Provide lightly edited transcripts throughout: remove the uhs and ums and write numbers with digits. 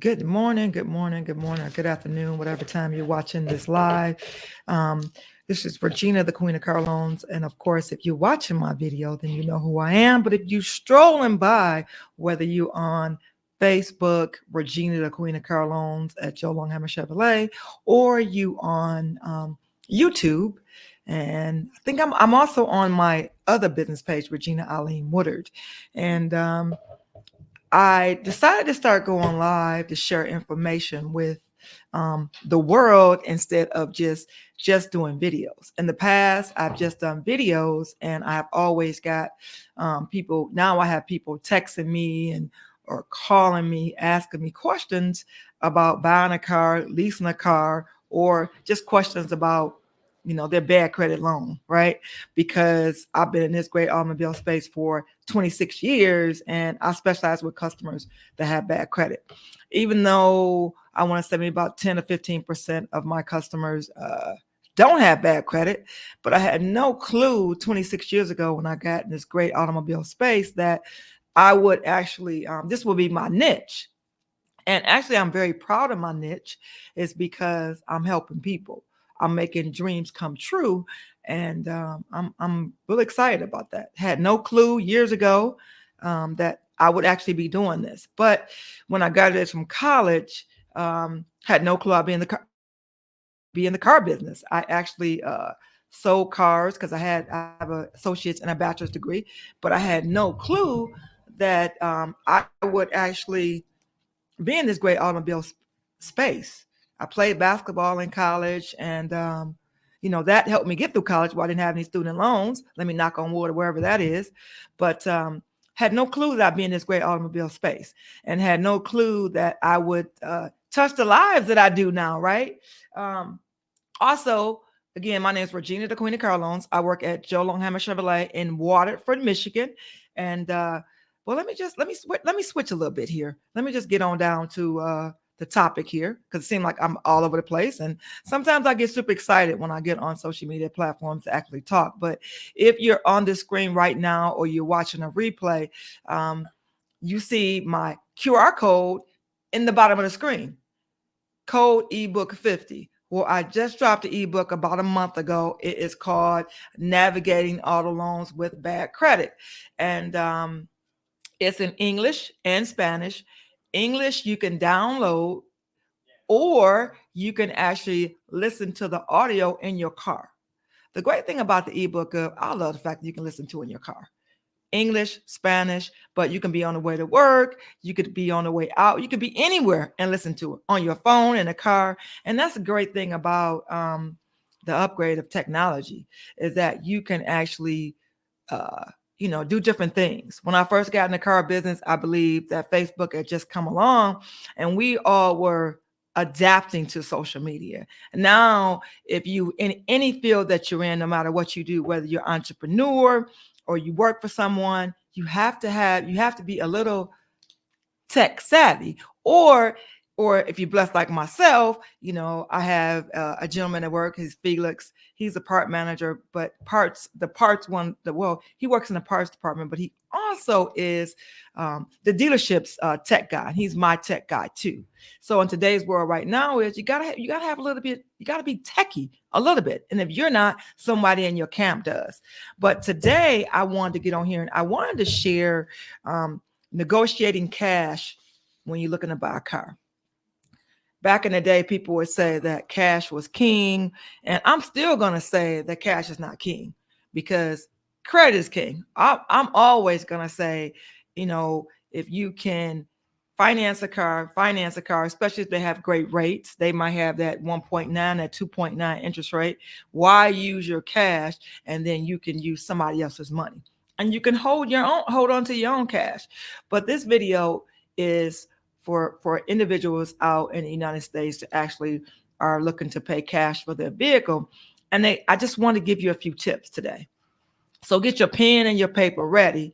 Good morning, good morning, good morning, or good afternoon, whatever time you're watching this live. Um, this is Regina, the Queen of Car Loans. And of course, if you're watching my video, then you know who I am. But if you're strolling by, whether you're on Facebook, Regina, the Queen of Car Loans at Joe Longhammer Chevrolet, or you on YouTube, and I think I'm also on my other business page, Regina Eileen Woodard. And I decided to start going live to share information with the world instead of just doing videos. In the past, I've just done videos, and I've always got people. Now I have people texting me and or calling me, asking me questions about buying a car, leasing a car, or just questions about their bad credit loan, right? Because I've been in this great automobile space for 26 years, and I specialize with customers that have bad credit. Even though I want to say maybe about 10 or 15% of my customers don't have bad credit, but I had no clue 26 years ago when I got in this great automobile space that I would actually, this will be my niche. And actually, I'm very proud of my niche, is because I'm helping people. I'm making dreams come true, and I'm really excited about that. Had no clue years ago that I would actually be doing this. But when I graduated from college, had no clue I'd be in the car business. I actually sold cars because I have an associate's and a bachelor's degree, but I had no clue that I would actually be in this great automobile space. I played basketball in college, and that helped me get through college while I didn't have any student loans. Let me knock on wood or wherever that is. But had no clue that I'd be in this great automobile space, and had no clue that I would touch the lives that I do now, right? Um, Also, again, my name is Regina, the Queen of Car Loans. I work at Joe Longhammer Chevrolet in Waterford, Michigan. And well, let me switch a little bit here. Let me just get on down to the topic here, because it seems like I'm all over the place. And sometimes I get super excited when I get on social media platforms to actually talk. But if you're on the screen right now, or you're watching a replay, you see my QR code in the bottom of the screen. Code ebook 50. Well, I just dropped the ebook about a month ago. It is called Navigating Auto Loans with Bad Credit. And it's in English and Spanish. English you can download, or you can actually listen to the audio in your car. The great thing about the ebook, I love the fact that you can listen to it in your car. English, Spanish, but you can be on the way to work. You could be on the way out. You could be anywhere and listen to it on your phone, in a car. And that's a great thing about the upgrade of technology, is that you can actually, do different things. When I first got in the car business, I believe that Facebook had just come along, and we all were adapting to social media. Now, if you in any field that you're in, no matter what you do, whether you're entrepreneur or you work for someone, you have to be a little tech savvy. Or if you're blessed like myself, I have a gentleman at work. He's Felix. He's a part manager, but he works in the parts department, but he also is the dealership's tech guy. He's my tech guy too. So in today's world right now, is you gotta have a little bit. You gotta be techie a little bit, and if you're not, somebody in your camp does. But today I wanted to get on here, and I wanted to share negotiating cash when you're looking to buy a car. Back in the day, people would say that cash was king, and I'm still going to say that cash is not king, because credit is king. I'm always going to say, if you can finance a car, especially if they have great rates. They might have that 1.9, that 2.9 interest rate. Why use your cash, and then you can use somebody else's money, and you can hold on to your own cash. But this video is for individuals out in the United States that actually are looking to pay cash for their vehicle. And I just want to give you a few tips today. So get your pen and your paper ready.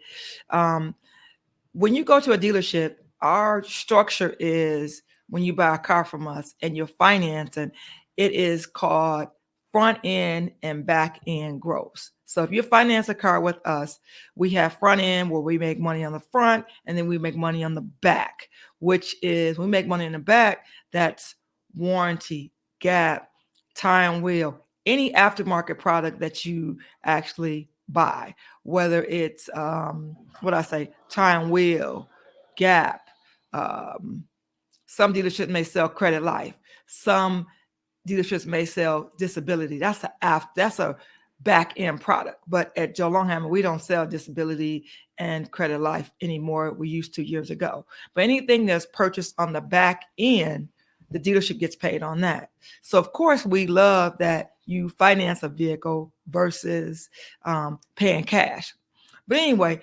When you go to a dealership, our structure is, when you buy a car from us and you're financing, it is called front end and back end gross. So if you finance a car with us, we have front end where we make money on the front, and then we make money on the back, which is we make money in the back. That's warranty, gap, tire and wheel, any aftermarket product that you actually buy, whether it's what I say, tire and wheel, gap. Some dealerships may sell credit life. Some dealerships may sell disability. That's a back end product. But at Joe Longhammer, we don't sell disability and credit life anymore. We used to years ago. But anything that's purchased on the back end, the dealership gets paid on that. So of course, we love that you finance a vehicle versus paying cash. But anyway,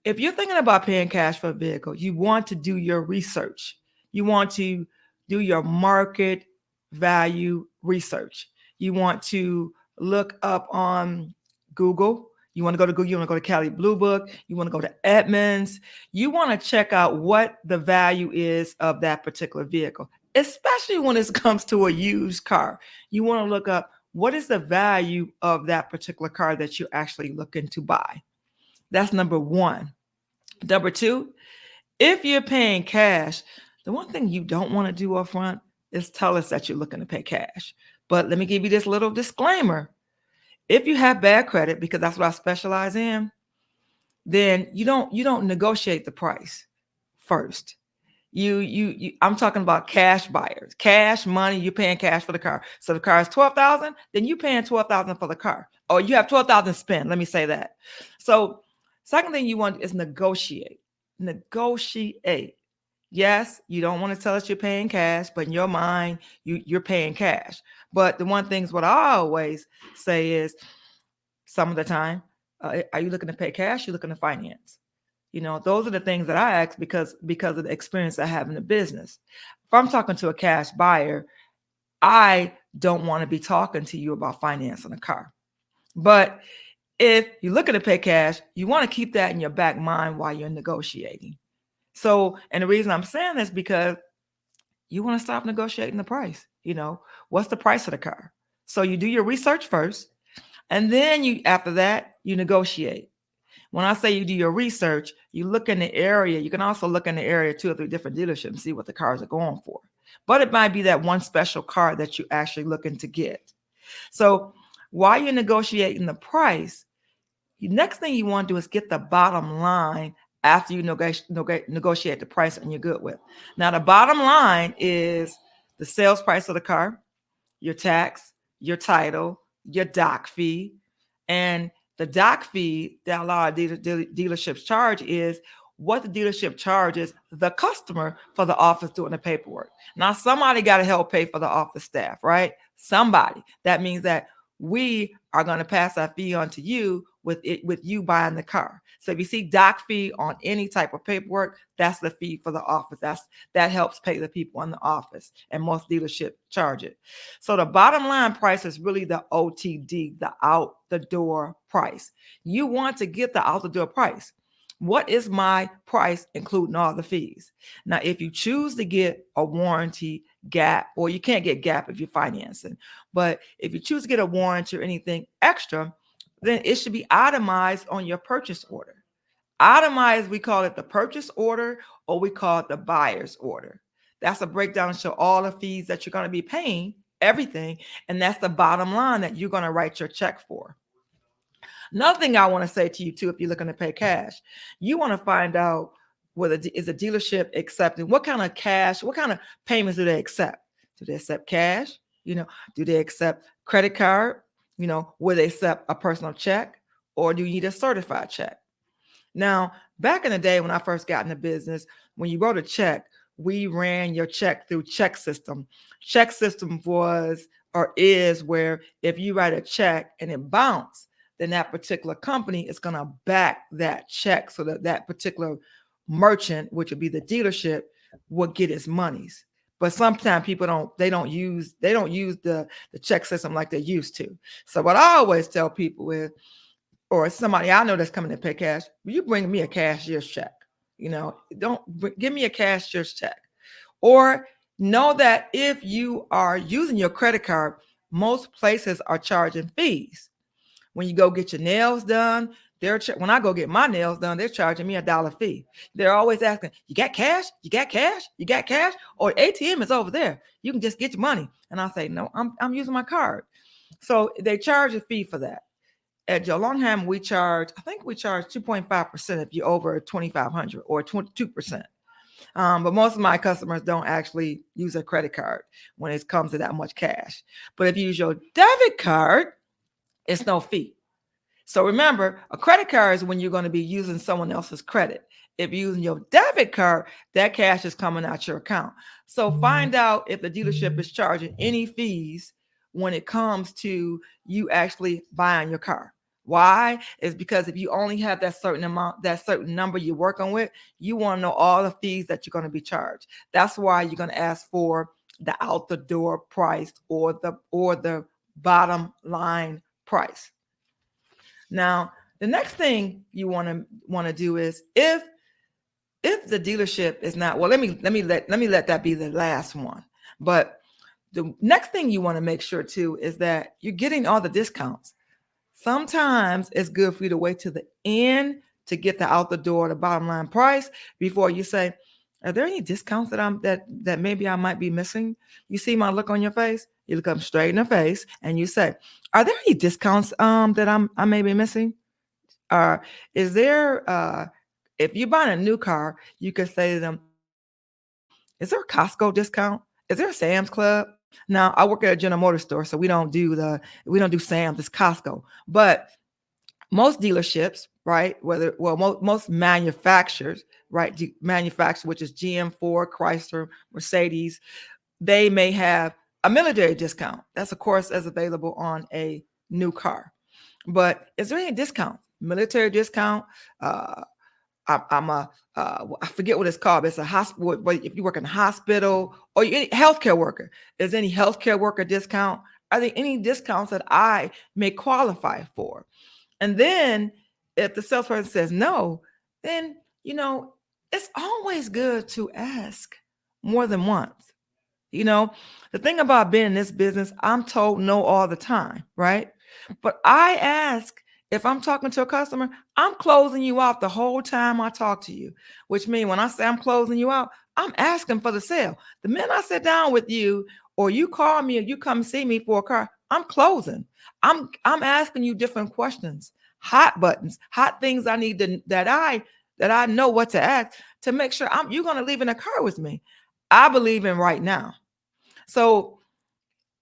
if you're thinking about paying cash for a vehicle, you want to do your research. You want to do your market value research. You want to look up on Google. You want to go to Google. You want to go to Cali Blue Book. You want to go to Edmunds. You want to check out what the value is of that particular vehicle, especially when it comes to a used car. You want to look up what is the value of that particular car that you're actually looking to buy. That's number one. Number two, if you're paying cash, the one thing you don't want to do up front is tell us that you're looking to pay cash. But let me give you this little disclaimer. If you have bad credit, because that's what I specialize in, then you don't negotiate the price first. I'm talking about cash buyers, cash money. You're paying cash for the car. So the car is $12,000, then you're paying $12,000 for the car. Or you have $12,000 spent. Let me say that. So second thing you want is negotiate. Negotiate. Yes, you don't want to tell us you're paying cash, but in your mind, you're paying cash. But the one thing is what I always say is some of the time, are you looking to pay cash? You're looking to finance. Those are the things that I ask because of the experience I have in the business. If I'm talking to a cash buyer, I don't want to be talking to you about financing a car. But if you're looking to pay cash, you want to keep that in your back mind while you're negotiating. So, and the reason I'm saying this because you want to stop negotiating the price. What's the price of the car? So you do your research first, and then after that, you negotiate. When I say you do your research, you look in the area. You can also look in the area 2 or 3 different dealerships and see what the cars are going for. But it might be that one special car that you're actually looking to get. So while you're negotiating the price, the next thing you want to do is get the bottom line after you negotiate the price and you're good with. Now, the bottom line is the sales price of the car, your tax, your title, your doc fee. And the doc fee that a lot of dealerships charge is what the dealership charges the customer for the office doing the paperwork. Now, somebody got to help pay for the office staff, right? Somebody. That means that we are going to pass that fee on to you with you buying the car. So if you see doc fee on any type of paperwork, that's the fee for the office. That helps pay the people in the office, and most dealerships charge it. So the bottom line price is really the OTD, the out the door price. You want to get the out the door price. What is my price, including all the fees? Now, if you choose to get a warranty, gap, or you can't get gap if you're financing, but if you choose to get a warranty or anything extra, then it should be itemized on your purchase order. Itemized, we call it the purchase order, or we call it the buyer's order. That's a breakdown to show all the fees that you're going to be paying, everything, and that's the bottom line that you're going to write your check for. Another thing I want to say to you too, if you're looking to pay cash, you want to find out whether is a dealership accepting, what kind of cash, what kind of payments do they accept? Do they accept cash? Do they accept credit card? Will they accept a personal check, or do you need a certified check? Now, back in the day when I first got into business, when you wrote a check, we ran your check through check system. Check system was or is where if you write a check and it bounced, then that particular company is going to back that check so that particular merchant, which would be the dealership, will get its monies. But sometimes people don't use the check system like they used to. So what I always tell people is, or somebody I know that's coming to pay cash, you bring me a cashier's check. Give me a cashier's check. Or know that if you are using your credit card, most places are charging fees. When you go get your nails done, when I go get my nails done, they're charging me $1 fee. They're always asking, you got cash? You got cash? You got cash? Or ATM is over there. You can just get your money. And I say, no, I'm using my card. So they charge a fee for that. At Joe Longham, I think we charge 2.5% if you're over 2,500 or 22%. But most of my customers don't actually use a credit card when it comes to that much cash. But if you use your debit card, it's no fee. So remember, a credit card is when you're going to be using someone else's credit. If you're using your debit card, that cash is coming out your account. So find out if the dealership is charging any fees when it comes to you actually buying your car. Why? Is because if you only have that certain amount, that certain number you're working with, you want to know all the fees that you're going to be charged. That's why you're going to ask for the out the door price or the bottom line price. Now, the next thing you want to do is if the dealership is not, well, let me let that be the last one. But the next thing you want to make sure too is that you're getting all the discounts. Sometimes it's good for you to wait to the end to get the out the door, the bottom line price before you say, are there any discounts that maybe I might be missing? You see my look on your face? You look them straight in the face and you say, are there any discounts that I may be missing? Is there if you're buying a new car, you can say to them, is there a Costco discount? Is there a Sam's Club? Now, I work at a General Motors store, so we don't do Sam's, it's Costco. But most dealerships, right? Most manufacturers, right? Which is GM, Ford, Chrysler, Mercedes, they may have a military discount. That's, of course, as available on a new car. But is there any discount? Military discount? I forget what it's called. It's a hospital. If you work in a hospital or you're any healthcare worker, is any healthcare worker discount? Are there any discounts that I may qualify for? And then if the salesperson says no, then, it's always good to ask more than once. The thing about being in this business, I'm told no all the time, right? But I ask, if I'm talking to a customer, I'm closing you out the whole time I talk to you, which means when I say I'm closing you out, I'm asking for the sale. The minute I sit down with you or you call me or you come see me for a car, I'm closing. I'm asking you different questions, hot buttons, hot things I need that I know what to ask to make sure you're going to leave in a car with me. I believe in right now. So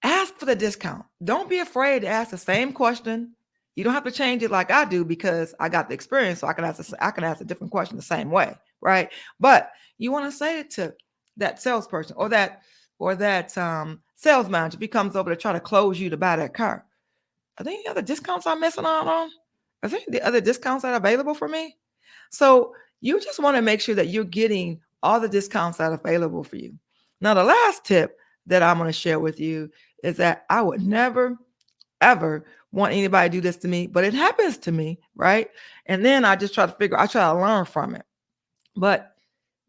ask for the discount. Don't be afraid to ask the same question. You don't have to change it like I do because I got the experience, so I can ask a different question the same way, right? But you want to say it to that salesperson or that sales manager if he comes over to try to close you to buy that car. Are there any other discounts I'm missing out on? Are there any other discounts that are available for me? So you just want to make sure that you're getting all the discounts that are available for you. Now, the last tip that I'm going to share with you is that I would never, ever want anybody to do this to me, but it happens to me, right? And then I just try to learn from it. But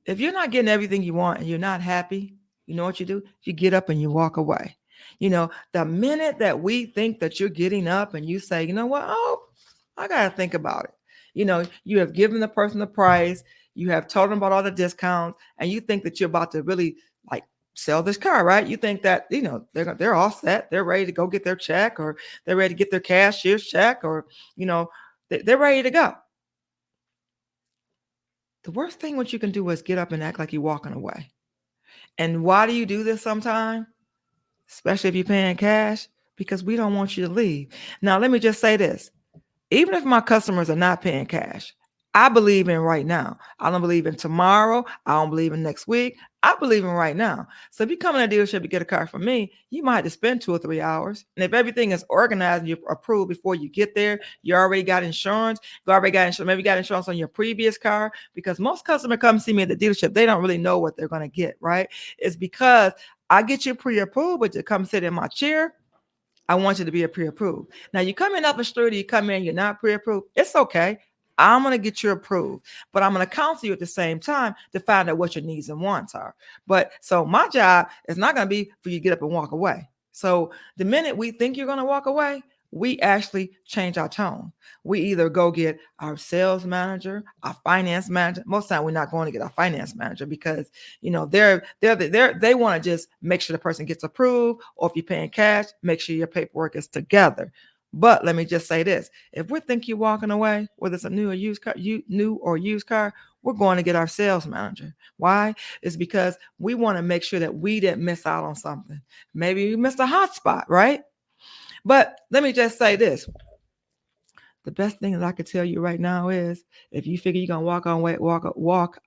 if you're not getting everything you want and you're not happy, you know what you do? You get up and you walk away. The minute that we think that you're getting up and you say, you know what? Oh, I got to think about it. You have given the person the price, you have told them about all the discounts, and you think that you're about to really sell this car, right? You think that, they're all set. They're ready to go get their check, or they're ready to get their cashier's check, or, they're ready to go. The worst thing what you can do is get up and act like you're walking away. And why do you do this sometimes? Especially if you're paying cash, because we don't want you to leave. Now, let me just say this. Even if my customers are not paying cash, I believe in right now. I don't believe in tomorrow. I don't believe in next week. I believe in right now. So if you come in a dealership to get a car from me, you might have to spend 2 or 3 hours. And if everything is organized and you're approved before you get there, you already got insurance. Maybe you got insurance on your previous car, because most customers come see me at the dealership. They don't really know what they're going to get, right? It's because I get you pre-approved, but to come sit in my chair, I want you to be pre-approved. Now, you come in off the street, you come in, you're not pre-approved. It's okay. I'm going to get you approved, but I'm going to counsel you at the same time to find out what your needs and wants are. But so my job is not going to be for you to get up and walk away. So the minute we think you're going to walk away, we actually change our tone. We either go get our sales manager, our finance manager. Most of the time, we're not going to get our finance manager because they want to just make sure the person gets approved, or if you're paying cash, make sure your paperwork is together. But let me just say this: if we think you're walking away, whether it's a new or used car, we're going to get our sales manager. Why? It's because we want to make sure that we didn't miss out on something. Maybe we missed a hot spot, right? But let me just say this. The best thing that I could tell you right now is if you figure you're gonna walk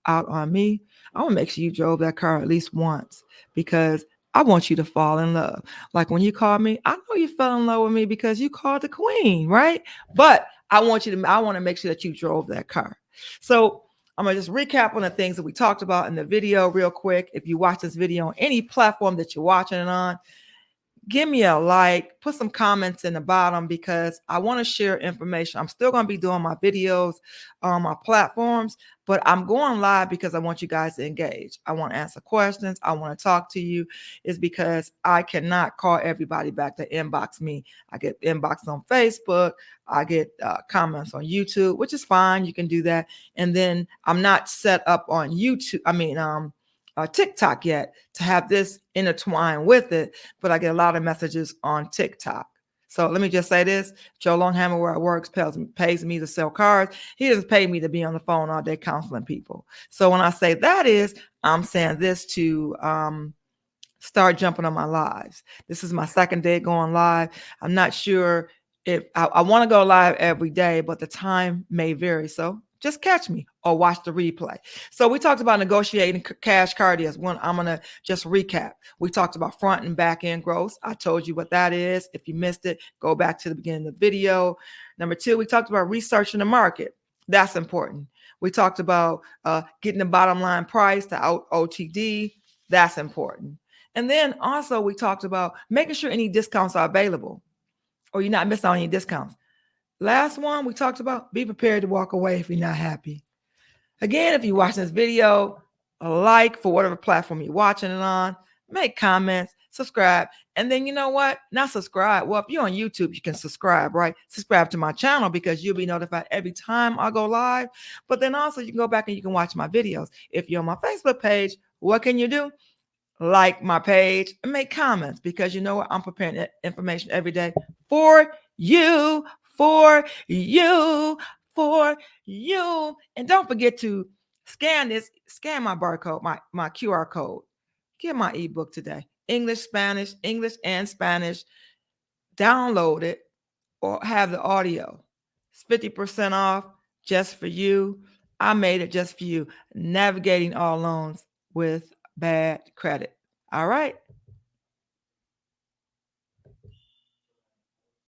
out on me, I want to make sure you drove that car at least once, because I want you to fall in love. Like when you called me, I know you fell in love with me because you called the queen, right? But I want to make sure that you drove that car. So I'm gonna just recap on the things that we talked about in the video real quick. If you watch this video on any platform that you're watching it on, give me a like, put some comments in the bottom, because I want to share information. I'm still going to be doing my videos on my platforms, but I'm going live because I want you guys to engage. I want to answer questions. I want to talk to you. Is because I cannot call everybody back to inbox me. I get inboxed on Facebook. I get comments on YouTube, which is fine. You can do that. And then I'm not set up on YouTube. TikTok yet to have this intertwined with it, but I get a lot of messages on TikTok. So let me just say this: Joe Longhammer, where I work, pays me to sell cars. He doesn't pay me to be on the phone all day counseling people. So when I say that is, I'm saying this to start jumping on my lives. This is my second day going live. I'm not sure if I want to go live every day, but the time may vary. So just catch me or watch the replay. So we talked about negotiating cash car deals. I'm going to just recap. We talked about front and back end gross. I told you what that is. If you missed it, go back to the beginning of the video. Number 2, we talked about researching the market. That's important. We talked about getting the bottom line price, the OTD. That's important. And then also we talked about making sure any discounts are available, or you're not missing on any discounts. Last one, we talked about be prepared to walk away if you're not happy. Again, if you're watching this video, a like for whatever platform you're watching it on, make comments, subscribe. And then you know what? Not subscribe. Well, if you're on YouTube, you can subscribe, right? Subscribe to my channel because you'll be notified every time I go live. But then also you can go back and you can watch my videos. If you're on my Facebook page, what can you do? Like my page and make comments, because you know what? I'm preparing information every day for you, for you, for you. And don't forget to scan my barcode, my QR code. Get my ebook today. English, and Spanish. Download it or have the audio. It's 50% off just for you. I made it just for you. Navigating all loans with bad credit. All right.